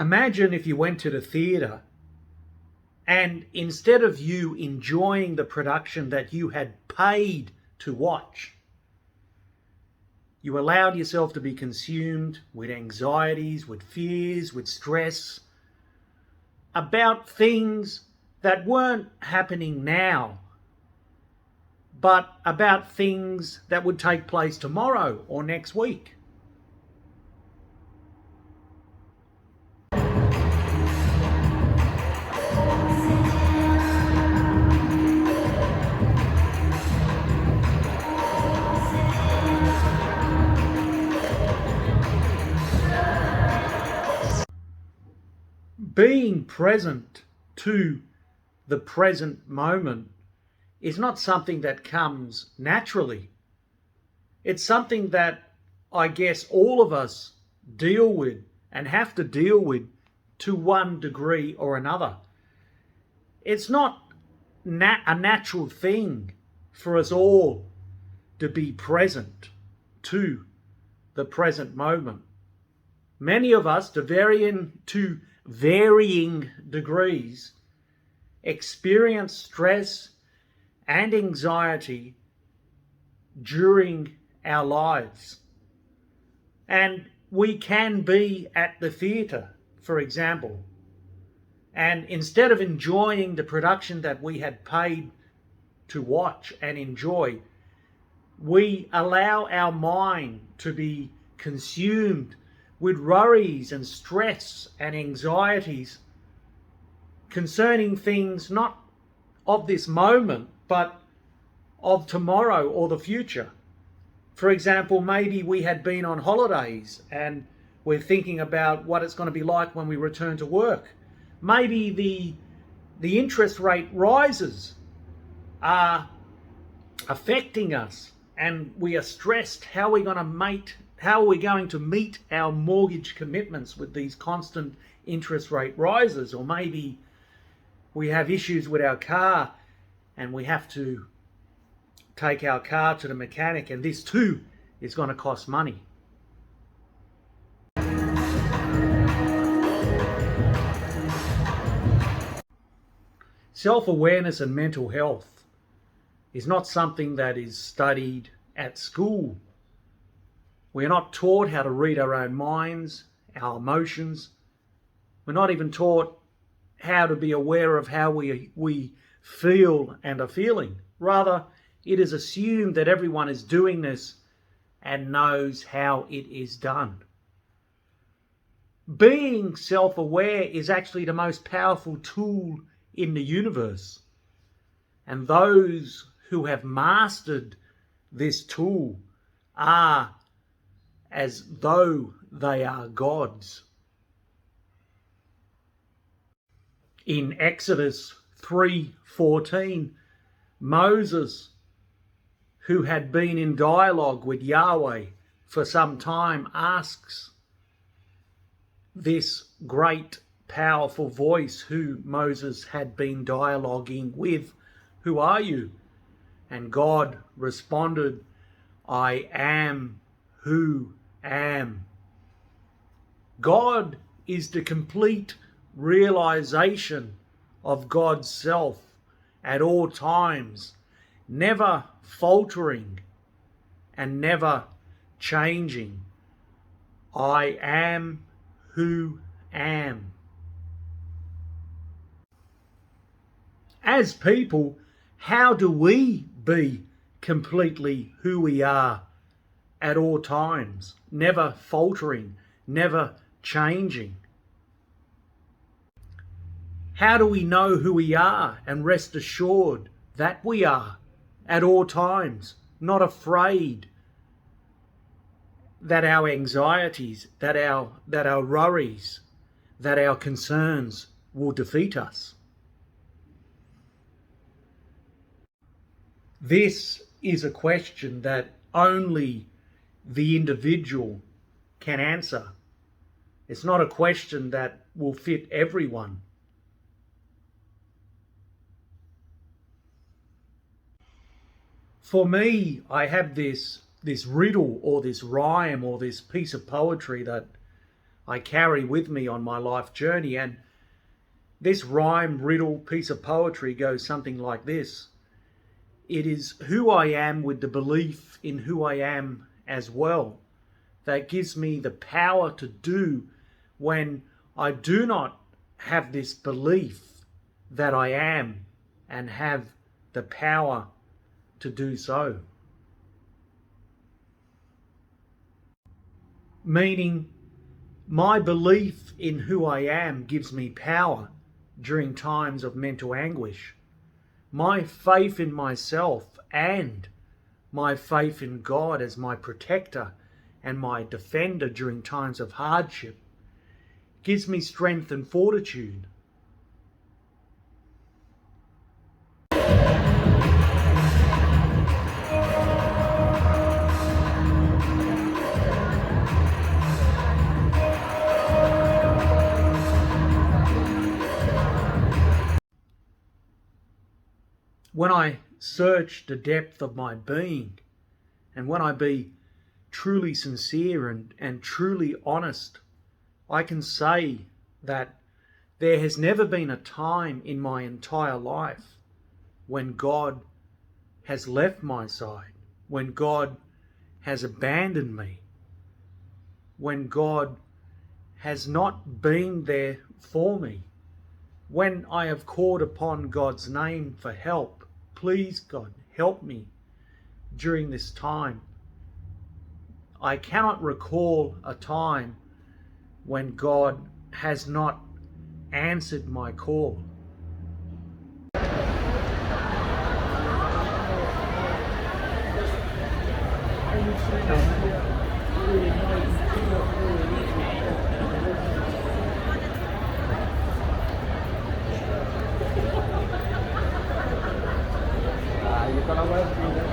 Imagine if you went to the theatre and instead of you enjoying the production that you had paid to watch, you allowed yourself to be consumed with anxieties, with fears, with stress about things that weren't happening now, but about things that would take place tomorrow or next week. Being present to the present moment is not something that comes naturally. It's something that I guess all of us deal with and have to deal with to one degree or another. It's not a natural thing for us all to be present to the present moment. Many of us, to varying degrees, experience stress and anxiety during our lives. And we can be at the theatre, for example, and instead of enjoying the production that we had paid to watch and enjoy, we allow our mind to be consumed with worries and stress and anxieties concerning things not of this moment, but of tomorrow or the future. For example, maybe we had been on holidays and we're thinking about what it's going to be like when we return to work. Maybe the interest rate rises are affecting us and we are stressed. How are we going to meet our mortgage commitments with these constant interest rate rises? Or maybe we have issues with our car and we have to take our car to the mechanic, and this too is going to cost money. Self-awareness and mental health is not something that is studied at school. We're not taught how to read our own minds, our emotions. We're not even taught how to be aware of how we feel and are feeling. Rather, it is assumed that everyone is doing this and knows how it is done. Being self-aware is actually the most powerful tool in the universe. And those who have mastered this tool are as though they are gods. In Exodus 3:14, Moses, who had been in dialogue with Yahweh for some time, asks this great, powerful voice who Moses had been dialoguing with, "Who are you?" And God responded, "I am who am." God is the complete realization of God's self at all times, never faltering and never changing. I am who am. As people, how do we be completely who we are at all times, never faltering, never changing? How do we know who we are and rest assured that we are at all times, not afraid that our anxieties, that our worries, that our concerns will defeat us? This is a question that only the individual can answer. It's not a question that will fit everyone. For me, I have this riddle or this rhyme or this piece of poetry that I carry with me on my life journey. And this rhyme, riddle, piece of poetry goes something like this. It is who I am with the belief in who I am as well that gives me the power to do when I do not have this belief that I am and have the power to do so. Meaning, my belief in who I am gives me power during times of mental anguish. My faith in myself and my faith in God as my protector and my defender during times of hardship gives me strength and fortitude. When I search the depth of my being, and when I be truly sincere and truly honest, I can say that there has never been a time in my entire life when God has left my side, when God has abandoned me, when God has not been there for me. When I have called upon God's name for help, please God, help me during this time. I cannot recall a time when God has not answered my call. Yo con la web